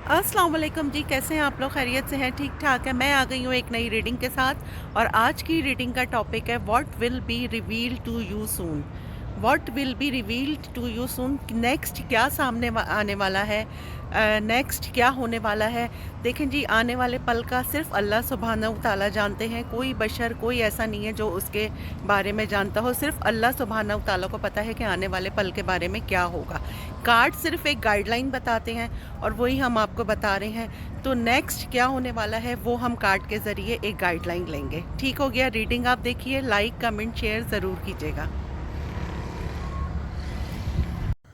अस्सलाम वालेकुम जी, कैसे हैं आप लोग? खैरियत से हैं? ठीक ठाक है। मैं आ गई हूँ एक नई रीडिंग के साथ और आज की रीडिंग का टॉपिक है what will be revealed to you soon. What will be revealed to you soon, next क्या सामने आने वाला है, नेक्स्ट क्या होने वाला है। देखें जी, आने वाले पल का सिर्फ अल्लाह सुब्हानहू ताला जानते हैं। कोई बशर, कोई ऐसा नहीं है जो उसके बारे में जानता हो। सिर्फ अल्लाह सुब्हानहू ताला को पता है कि आने वाले पल के बारे में क्या होगा। कार्ड सिर्फ एक गाइडलाइन बताते हैं और वही हम आपको बता रहे हैं। तो नेक्स्ट क्या होने वाला है वो हम कार्ड के ज़रिए एक गाइडलाइन लेंगे। ठीक हो गया? रीडिंग आप देखिए, लाइक कमेंट शेयर ज़रूर कीजिएगा।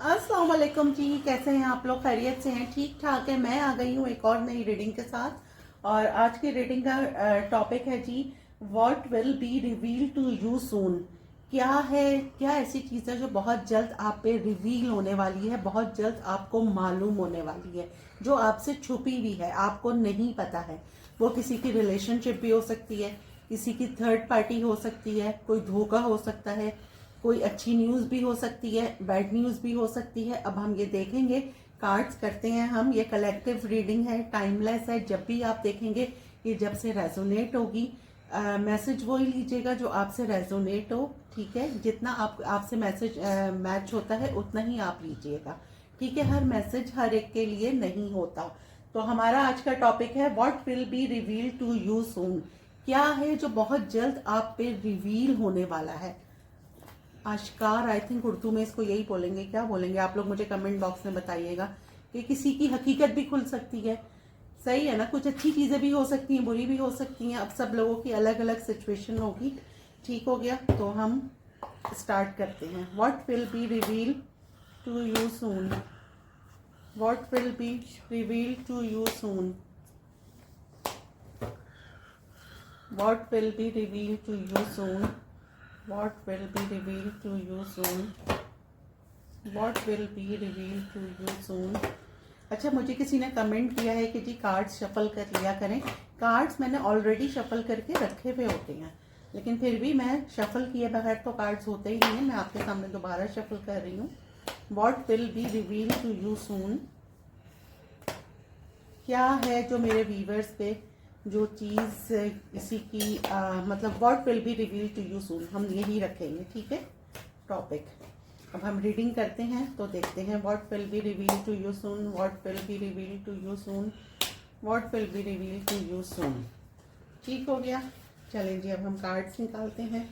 अस्सलाम वालेकुम जी, कैसे हैं आप लोग? खैरियत से हैं? ठीक ठाक है। मैं आ गई हूँ एक और नई रीडिंग के साथ और आज की रीडिंग का टॉपिक है जी what will be reveal to you soon. क्या है, क्या ऐसी चीज़ है जो बहुत जल्द आप पे रिवील होने वाली है, बहुत जल्द आपको मालूम होने वाली है, जो आपसे छुपी हुई है, आपको नहीं पता है। वो किसी की रिलेशनशिप भी हो सकती है, किसी की थर्ड पार्टी हो सकती है, कोई धोखा हो सकता है, कोई अच्छी न्यूज़ भी हो सकती है, बैड न्यूज़ भी हो सकती है। अब हम ये देखेंगे, कार्ड्स करते हैं हम। ये कलेक्टिव रीडिंग है, टाइमलेस है। जब भी आप देखेंगे ये जब से रेजोनेट होगी, मैसेज वही लीजिएगा जो आपसे रेजोनेट हो। ठीक है, जितना आपसे मैसेज मैच होता है उतना ही आप लीजिएगा। ठीक है, हर मैसेज हर एक के लिए नहीं होता। तो हमारा आज का टॉपिक है what will be reveal to you soon. क्या है जो बहुत जल्द आप पे रिवील होने वाला है। आश्कार, आई थिंक उर्दू में इसको यही बोलेंगे। क्या बोलेंगे आप लोग? मुझे कमेंट बॉक्स में बताइएगा कि किसी की हकीकत भी खुल सकती है। सही है ना? कुछ अच्छी चीज़ें भी हो सकती हैं, बुरी भी हो सकती हैं। अब सब लोगों की अलग अलग सिचुएशन होगी। ठीक हो गया? तो हम स्टार्ट करते हैं। What will be reveal to you soon. What will be reveal to you soon. What will be reveal to you soon. What will be revealed to you soon? What will be revealed to you soon? अच्छा, मुझे किसी ने comment किया है कि जी cards shuffle कर लिया करें। कार्ड्स मैंने ऑलरेडी शफल करके रखे हुए होते हैं, लेकिन फिर भी मैं शफल किए बगैर तो कार्ड्स होते ही नहीं है। मैं आपके सामने दोबारा शफल कर रही हूँ। What will be revealed to you soon? क्या है जो मेरे व्यूवर्स पे जो चीज़ इसी की मतलब what will be reveal to you soon, हम यही रखेंगे। ठीक है, टॉपिक। अब हम रीडिंग करते हैं तो देखते हैं what will be reveal to you soon. What will be reveal to you soon. What will be reveal to you soon. ठीक हो गया? चलें जी, अब हम कार्ड्स निकालते हैं।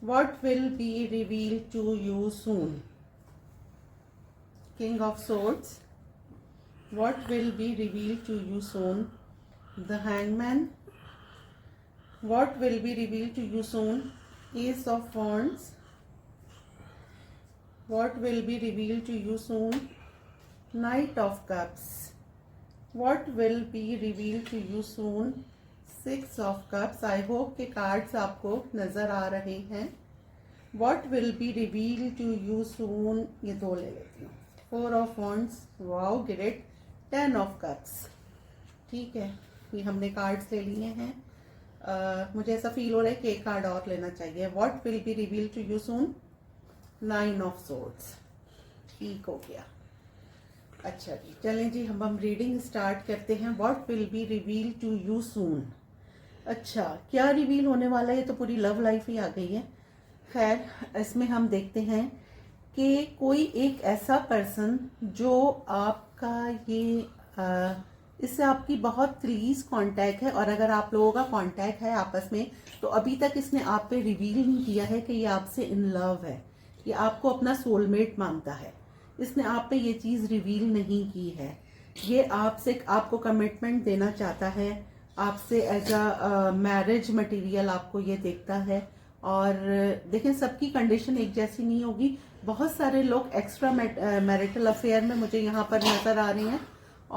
What will be reveal to you soon. King of swords. What will be revealed to you soon? The Hangman. What will be revealed to you soon? Ace of Wands. What will be revealed to you soon? Knight of Cups. What will be revealed to you soon? Six of Cups. I hope के cards आपको नज़र आ रहे हैं। What will be revealed to you soon? ये दो ले लेती हूँ। Four of Wands. Wow, great. 10 of Cups. ठीक है, ये हमने कार्ड्स ले लिए हैं। मुझे ऐसा फील हो रहा है कि एक कार्ड और लेना चाहिए। What will be reveal to you soon. 9 of swords. ठीक हो गया। अच्छा जी, चलें जी, हम रीडिंग स्टार्ट करते हैं। What will be reveal to you soon. अच्छा, क्या रिवील होने वाला है? ये तो पूरी लव लाइफ ही आ गई है। खैर, इसमें हम देखते हैं कि कोई एक ऐसा पर्सन जो आपका ये इससे आपकी बहुत क्लीज कांटेक्ट है, और अगर आप लोगों का कांटेक्ट है आपस में तो अभी तक इसने आप पे रिवील नहीं किया है कि ये आपसे इन लव है, ये आपको अपना सोलमेट मानता है। इसने आप पे ये चीज़ रिवील नहीं की है। ये आपसे आपको कमिटमेंट देना चाहता है, आपसे एज अ मैरिज मटेरियल आपको ये देखता है। और देखें, सबकी कंडीशन एक जैसी नहीं होगी। बहुत सारे लोग एक्स्ट्रा मैरिटल अफेयर में मुझे यहाँ पर नज़र आ रहे हैं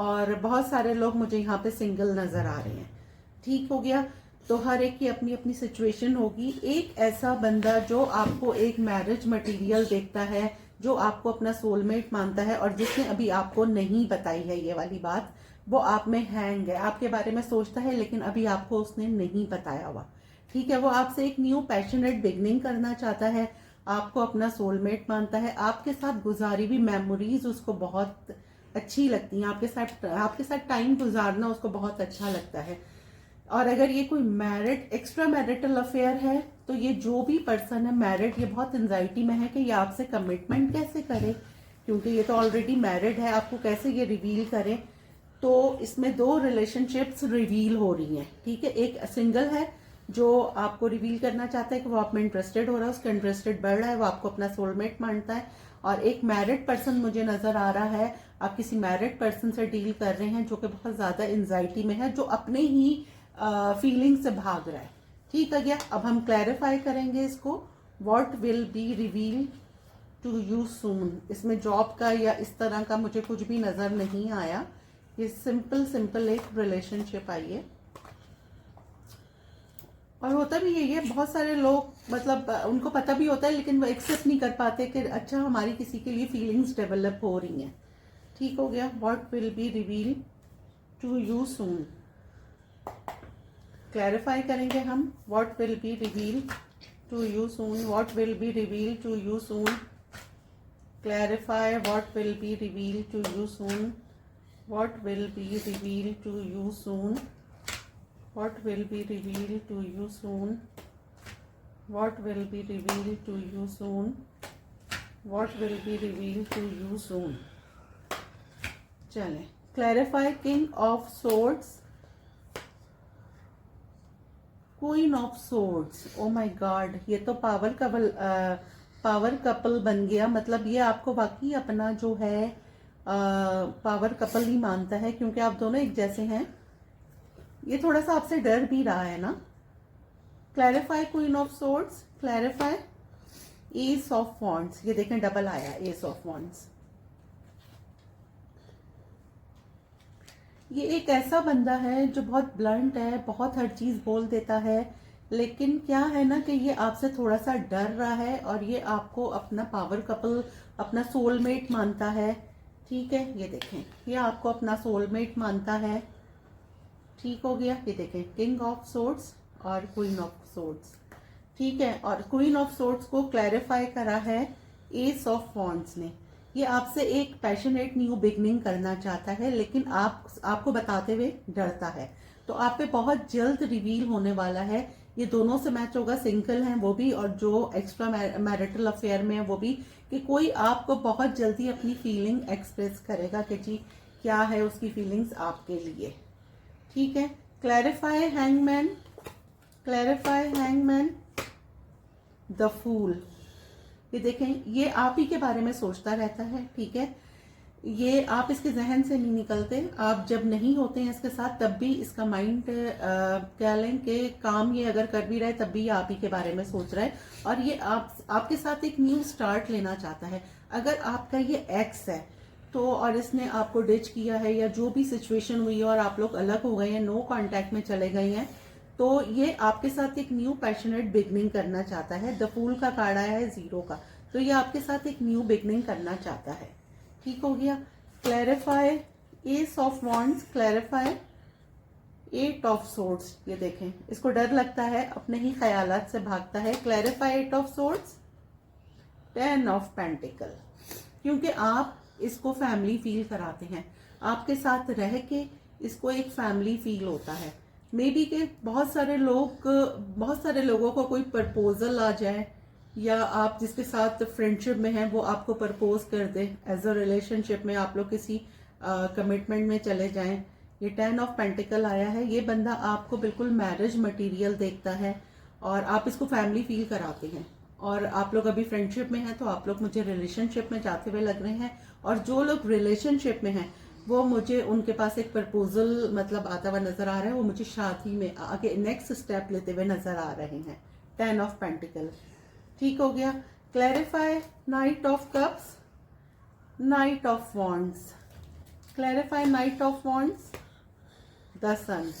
और बहुत सारे लोग मुझे यहाँ पे सिंगल नज़र आ रहे हैं। ठीक हो गया? तो हर एक की अपनी अपनी सिचुएशन होगी। एक ऐसा बंदा जो आपको एक मैरिज मटेरियल देखता है, जो आपको अपना सोलमेट मानता है और जिसने अभी आपको नहीं बताई है ये वाली बात, वो आप में हैंग है, आपके बारे में सोचता है लेकिन अभी आपको उसने नहीं बताया हुआ। ठीक है, वो आपसे एक न्यू पैशनेट बिगनिंग करना चाहता है, आपको अपना सोलमेट मानता है, आपके साथ गुजारी हुई मेमोरीज उसको बहुत अच्छी लगती हैं, आपके साथ टाइम गुजारना उसको बहुत अच्छा लगता है। और अगर ये कोई एक्स्ट्रा मैरिटल अफेयर है तो ये जो भी पर्सन है मैरिड, ये बहुत एंजाइटी में है कि ये आपसे कमिटमेंट कैसे करे, क्योंकि ये तो ऑलरेडी मैरिड है, आपको कैसे ये रिवील करें। तो इसमें 2 रिलेशनशिप्स रिवील हो रही हैं, ठीक है। एक सिंगल है जो आपको रिवील करना चाहता है कि वो आप में इंटरेस्टेड हो रहा है, उसका इंटरेस्टेड बढ़ रहा है, वो आपको अपना सोलमेट मानता है। और एक मैरिड पर्सन मुझे नजर आ रहा है, आप किसी मैरिड पर्सन से डील कर रहे हैं जो कि बहुत ज्यादा एंजाइटी में है, जो अपने ही फीलिंग से भाग रहा है। ठीक है गया। अब हम क्लैरिफाई करेंगे इसको। What will be reveal to you soon. इसमें जॉब का या इस तरह का मुझे कुछ भी नजर नहीं आया, ये सिंपल एक रिलेशनशिप आई है। और होता भी यही है, बहुत सारे लोग मतलब उनको पता भी होता है लेकिन वो एक्सेप्ट नहीं कर पाते कि अच्छा हमारी किसी के लिए फीलिंग्स डेवलप हो रही हैं। ठीक हो गया। What will be reveal to you soon. Clarify करेंगे हम। What will be reveal to you soon. What will be reveal to you soon. Clarify. What will be reveal to you soon. What will be reveal to you soon. What will be revealed to you soon? What will be revealed to you soon? What will be revealed to you soon? चलें, clarify King of Swords, Queen of Swords. Oh my God, ये तो power couple बन गया। मतलब ये आपको वाकई अपना जो है पावर कपल ही मानता है, क्योंकि आप दोनों एक जैसे हैं। ये थोड़ा सा आपसे डर भी रहा है ना। Clarify queen of swords. Clarify S of wands. ये देखें डबल आया, एस ऑफ वॉन्ड्स। ये एक ऐसा बंदा है जो बहुत ब्लंट है, बहुत हर चीज बोल देता है, लेकिन क्या है ना कि ये आपसे थोड़ा सा डर रहा है और ये आपको अपना पावर कपल, अपना सोलमेट मानता है। ठीक है, ये देखें, ये आपको अपना सोलमेट मानता है। ठीक हो गया। ये देखें, किंग ऑफ सोर्ड्स और क्वीन ऑफ सोर्ड्स। ठीक है, और क्वीन ऑफ सोर्ड्स को क्लैरिफाई करा है एस ऑफ वॉन्ड्स ने। ये आपसे एक पैशनेट न्यू बिगनिंग करना चाहता है, लेकिन आपको बताते हुए डरता है। तो आप पे बहुत जल्द रिवील होने वाला है। ये दोनों से मैच होगा, सिंगल हैं वो भी और जो एक्स्ट्रा मैरिटल अफेयर में है वो भी, कि कोई आपको बहुत जल्दी अपनी फीलिंग एक्सप्रेस करेगा कि जी क्या है उसकी फीलिंग्स आपके लिए। ठीक है। Clarify hangman. Clarify hangman, the fool. ये देखें, ये आप ही के बारे में सोचता रहता है। ठीक है, ये आप इसके जहन से नहीं निकलते। आप जब नहीं होते हैं इसके साथ तब भी इसका माइंड कह लें कि काम ये अगर कर भी रहा है तब भी आप ही के बारे में सोच रहा है। और ये आपके साथ एक न्यू स्टार्ट लेना चाहता है। अगर आपका ये एक्स है तो और इसने आपको डिच किया है या जो भी सिचुएशन हुई है और आप लोग अलग हो गए हैं, नो कांटेक्ट में चले गए हैं, तो ये आपके साथ एक न्यू पैशनेट बिगनिंग करना चाहता है। द फूल का कार्ड आया है 0 का, तो ये आपके साथ एक न्यू बिगनिंग करना चाहता है। ठीक हो गया। Clarify S of wands. Clarify 8 of swords. ये देखें, इसको डर लगता है, अपने ही ख्यालात से भागता है। Clarify 8 of swords. 10 of pentacle. क्योंकि आप इसको फैमिली फील कराते हैं, आपके साथ रह के इसको एक फैमिली फील होता है। मे बी के बहुत सारे लोगों को कोई प्रपोजल आ जाए, या आप जिसके साथ फ्रेंडशिप में हैं वो आपको प्रपोज कर दे, एज अ रिलेशनशिप में आप लोग किसी कमिटमेंट में चले जाएं। ये 10 ऑफ पेंटिकल आया है। ये बंदा आपको बिल्कुल मैरिज मटेरियल देखता है और आप इसको फैमिली फील कराते हैं। और आप लोग अभी फ्रेंडशिप में हैं तो आप लोग मुझे रिलेशनशिप में जाते हुए लग रहे हैं, और जो लोग रिलेशनशिप में हैं वो मुझे उनके पास एक प्रपोजल मतलब आता हुआ नजर आ रहा है, वो मुझे शादी में आगे नेक्स्ट स्टेप लेते हुए नजर आ रहे हैं। 10 ऑफ पेंटिकल। ठीक हो गया। Clarify knight of cups. Knight of wands. Clarify knight of wands. The sun.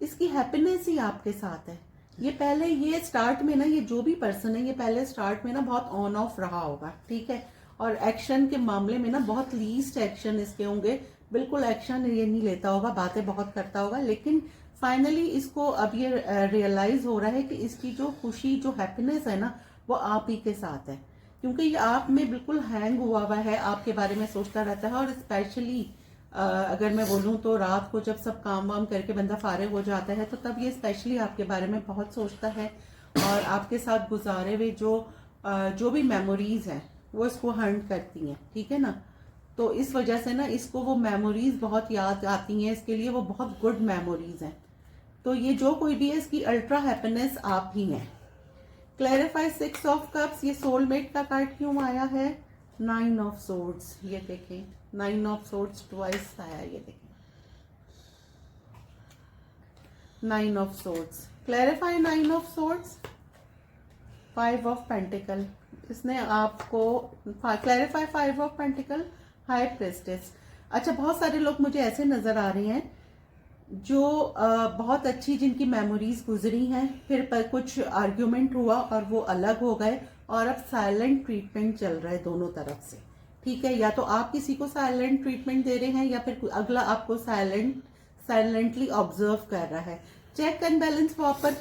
इसकी हैप्पीनेस ही आपके साथ है। ये पहले ये स्टार्ट में ना, ये जो भी पर्सन है ये पहले स्टार्ट में ना बहुत ऑन ऑफ रहा होगा। ठीक है, और एक्शन के मामले में ना बहुत लीस्ट एक्शन इसके होंगे, बिल्कुल एक्शन ये नहीं लेता होगा, बातें बहुत करता होगा, लेकिन फाइनली इसको अब ये रियलाइज हो रहा है कि इसकी जो खुशी, जो हैप्पीनेस है ना, वो आप ही के साथ है। क्योंकि ये आप में बिल्कुल हैंग हुआ है, आपके बारे में सोचता रहता है। और स्पेशली अगर मैं बोलूँ तो रात को जब सब काम वाम करके बंदा फारिग हो जाता है, तो तब ये स्पेशली आपके बारे में बहुत सोचता है, और आपके साथ गुजारे हुए जो भी मेमोरीज हैं वो इसको हंट करती हैं, ठीक है ना। तो इस वजह से ना इसको वो मेमोरीज बहुत याद आती हैं, इसके लिए वो बहुत गुड मेमोरीज हैं। तो ये जो कोई भी है, इसकी अल्ट्रा हैप्पीनेस आप ही हैं। क्लैरिफाई 6 ऑफ कप्स, ये सोलमेट का कार्ड क्यों आया है? 9 ऑफ सोर्ड्स, ये देखें 9 ऑफ सोर्ड्स ट्वाइस आया, ये देखें 9 of swords. Clarify 9 of swords. 5 of pentacle, इसने आपको क्लैरिफाई 5 ऑफ पेंटिकल। हाई प्रेस्टेस। अच्छा, बहुत सारे लोग मुझे ऐसे नजर आ रहे हैं जो बहुत अच्छी जिनकी मेमोरीज गुजरी हैं, फिर पर कुछ आर्ग्यूमेंट हुआ और वो अलग हो गए, और अब साइलेंट ट्रीटमेंट चल रहा है दोनों तरफ से, ठीक है। या तो आप किसी को साइलेंट ट्रीटमेंट दे रहे हैं, या फिर अगला आपको साइलेंटली ऑब्जर्व कर रहा है। चेक एंड बैलेंस वो आप पर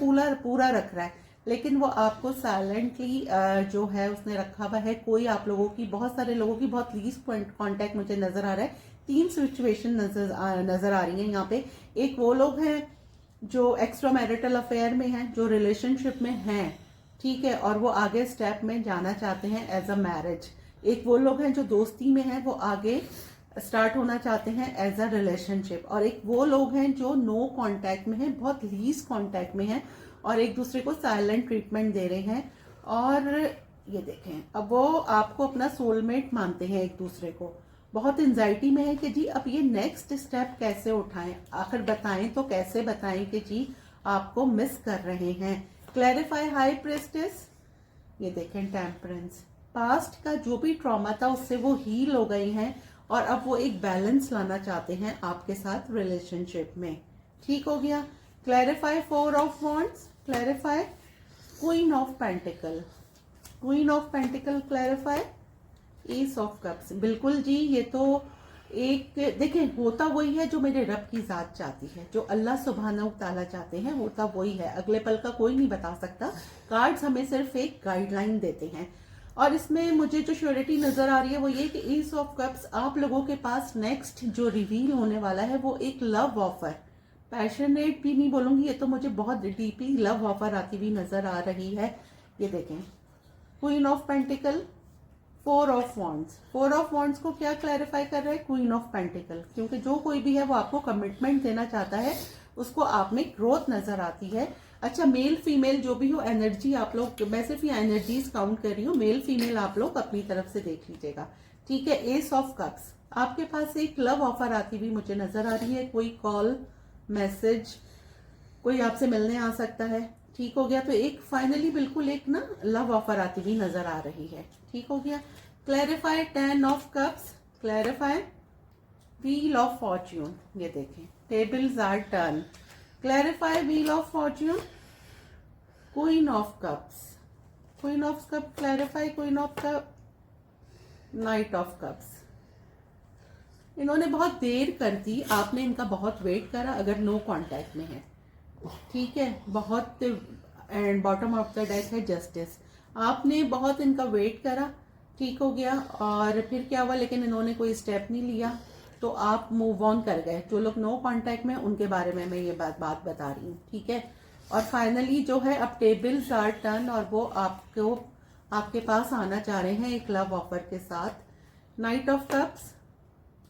पूरा रख रहा है, लेकिन वो आपको साइलेंटली जो है उसने रखा हुआ है। कोई आप लोगों की, बहुत सारे लोगों की बहुत लीस्ट कॉन्टेक्ट मुझे नजर आ रहा है। 3 सिचुएशन नजर आ रही है यहाँ पे। एक वो लोग हैं जो एक्स्ट्रा मैरिटल अफेयर में हैं, जो रिलेशनशिप में हैं, ठीक है, और वो आगे स्टेप में जाना चाहते हैं एज अ मैरिज। एक वो लोग हैं जो दोस्ती में हैं, वो आगे स्टार्ट होना चाहते हैं एज अ रिलेशनशिप। और एक वो लोग हैं जो नो कांटेक्ट में हैं, बहुत लीस्ट कांटेक्ट में हैं, और एक दूसरे को साइलेंट ट्रीटमेंट दे रहे हैं। और ये देखें, अब वो आपको अपना सोलमेट मानते हैं एक दूसरे को। बहुत एंजाइटी में है कि जी अब ये नेक्स्ट स्टेप कैसे उठाएं, आखिर बताएं तो कैसे बताएं कि जी आपको मिस कर रहे हैं। क्लैरिफाई हाई प्रेस्टेस, ये देखें टेम्परेंस। पास्ट का जो भी ट्रॉमा था उससे वो हील हो गई हैं, और अब वो एक बैलेंस लाना चाहते हैं आपके साथ रिलेशनशिप में, ठीक हो गया। Clarify 4 of wands. Clarify queen of pentacle. Queen of pentacle clarify S of cups. बिल्कुल जी, ये तो एक देखें होता वही है जो मेरे रब की जात चाहती है, जो अल्लाह सुब्हानहू तआला चाहते हैं, होता वही है। अगले पल का कोई नहीं बता सकता। कार्ड्स हमें सिर्फ एक गाइडलाइन देते हैं। और इसमें मुझे जो श्योरिटी नजर आ रही है वो ये कि एस ऑफ कप्स, आप लोगों के पास नेक्स्ट जो रिवील होने वाला है वो एक लव ऑफर, पैशनेट भी नहीं बोलूंगी, ये तो मुझे बहुत डीपली लव ऑफर आती हुई नजर आ रही है। ये देखें queen of pentacle, 4 of wands. 4 of wands को क्या क्लैरिफाई कर रहा है? Queen of pentacle. क्योंकि जो कोई भी है वो आपको कमिटमेंट देना चाहता है, उसको आप में ग्रोथ नजर आती है। अच्छा, मेल फीमेल जो भी हो, एनर्जी आप लोग, मैं सिर्फ ये एनर्जीज काउंट कर रही हूँ, मेल फीमेल आप लोग अपनी तरफ से देख लीजिएगा, ठीक है। एस ऑफ कप्स, आपके पास एक लव ऑफर आती हुई मुझे नजर आ रही है। कोई कॉल, मैसेज, कोई आपसे मिलने आ सकता है, ठीक हो गया। तो एक फाइनली बिल्कुल एक ना लव ऑफर आती हुई नजर आ रही है, ठीक हो गया। Clarify 10 of cups. Clarify wheel of fortune, ये देखें tables are turn. Clarify wheel of fortune. Queen of cups. Queen of cup clarify queen of cup. Knight of cups. इन्होंने बहुत देर कर दी, आपने इनका बहुत वेट करा अगर नो कांटेक्ट में है, ठीक है, बहुत। And bottom of the deck है जस्टिस। आपने बहुत इनका वेट करा, ठीक हो गया, और फिर क्या हुआ, लेकिन इन्होंने कोई स्टेप नहीं लिया, तो आप मूव ऑन कर गए। जो लोग नो कांटेक्ट में उनके बारे में मैं ये बात बता रही हूँ, ठीक है। और फाइनली जो है अब टेबल्स आर टर्न, और वो आपको आपके पास आना चाह रहे हैं एक लव ऑफर के साथ। Night of cups,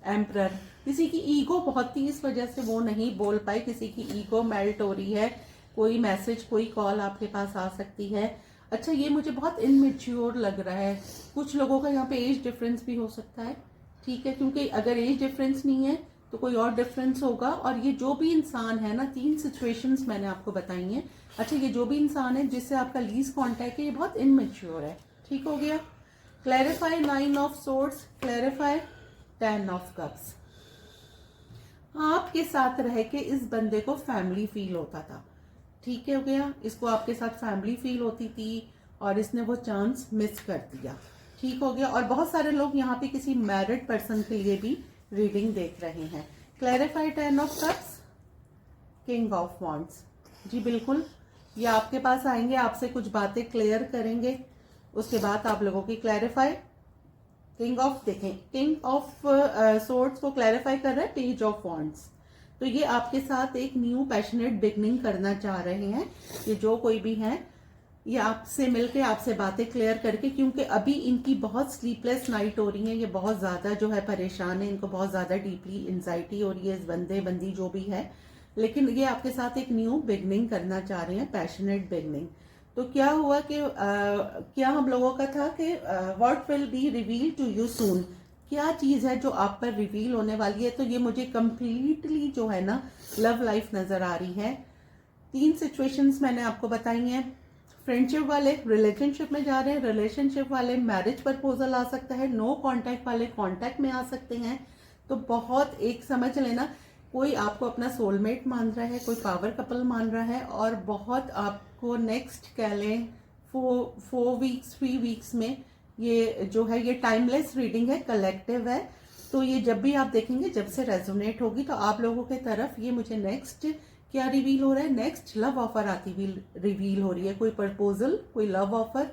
emperor. किसी की ईगो बहुत थी, इस वजह से वो नहीं बोल पाए, किसी की ईगो मेल्ट हो रही है। कोई मैसेज, कोई कॉल आपके पास आ सकती है। अच्छा, ये मुझे बहुत इनमेच्योर लग रहा है। कुछ लोगों का यहाँ पे एज डिफरेंस भी हो सकता है, ठीक है, क्योंकि अगर एज डिफरेंस नहीं है तो कोई और डिफरेंस होगा। और ये जो भी इंसान है ना, 3 सिचुएशंस मैंने आपको बताई हैं। अच्छा, ये जो भी इंसान है जिससे आपका लीज कॉन्टैक्ट है, ये बहुत इनमेच्योर है, ठीक हो गया। Clarify 9 of swords. Clarify 10 of cups. आपके साथ रह के इस बंदे को फैमिली फील होता था, ठीक है, हो गया, इसको आपके साथ फैमिली फील होती थी, और इसने वो चांस मिस कर दिया, ठीक हो गया। और बहुत सारे लोग यहाँ पे किसी मैरिड पर्सन के लिए भी रीडिंग देख रहे हैं। Clarify 10 of cups. King of wands, जी बिल्कुल, ये आपके पास आएंगे, आपसे कुछ बातें क्लियर करेंगे, उसके बाद आप लोगों की क्लैरिफाई किंग ऑफ, देखें किंग ऑफ सोर्ड्स को क्लैरिफाई कर रहा है पेज ऑफ वॉन्ड्स। तो ये आपके साथ एक न्यू पैशनेट बिगनिंग करना चाह रहे हैं। ये जो कोई भी है, ये आपसे मिलके आपसे बातें क्लियर करके, क्योंकि अभी इनकी बहुत स्लीपलेस नाइट हो रही है, ये बहुत ज़्यादा जो है परेशान है, इनको बहुत ज़्यादा डीपली एंजाइटी हो रही है, इस बंदी जो भी है। लेकिन ये आपके साथ एक न्यू बिगनिंग करना चाह रहे हैं, पैशनेट बिगनिंग। तो क्या हुआ कि क्या हम लोगों का था कि what will be reveal to you soon, क्या चीज़ है जो आप पर रिवील होने वाली है। तो ये मुझे कंप्लीटली जो है ना लव लाइफ नज़र आ रही है। 3 सिचुएशंस मैंने आपको बताई हैं। फ्रेंडशिप वाले रिलेशनशिप में जा रहे हैं, रिलेशनशिप वाले मैरिज प्रपोजल आ सकता है, नो कांटेक्ट वाले कांटेक्ट में आ सकते हैं। तो बहुत एक समझ लेना, कोई आपको अपना सोलमेट मान रहा है, कोई पावर कपल मान रहा है, और बहुत आपको नेक्स्ट कह लें 4 वीक्स 3 वीक्स में ये जो है ये टाइमलेस रीडिंग है, कलेक्टिव है। तो ये जब भी आप देखेंगे, जब से रेजोनेट होगी, तो आप लोगों के तरफ ये मुझे नेक्स्ट क्या रिवील हो रहा है, नेक्स्ट लव ऑफर आती हुई रिवील हो रही है। कोई प्रपोजल, कोई लव ऑफर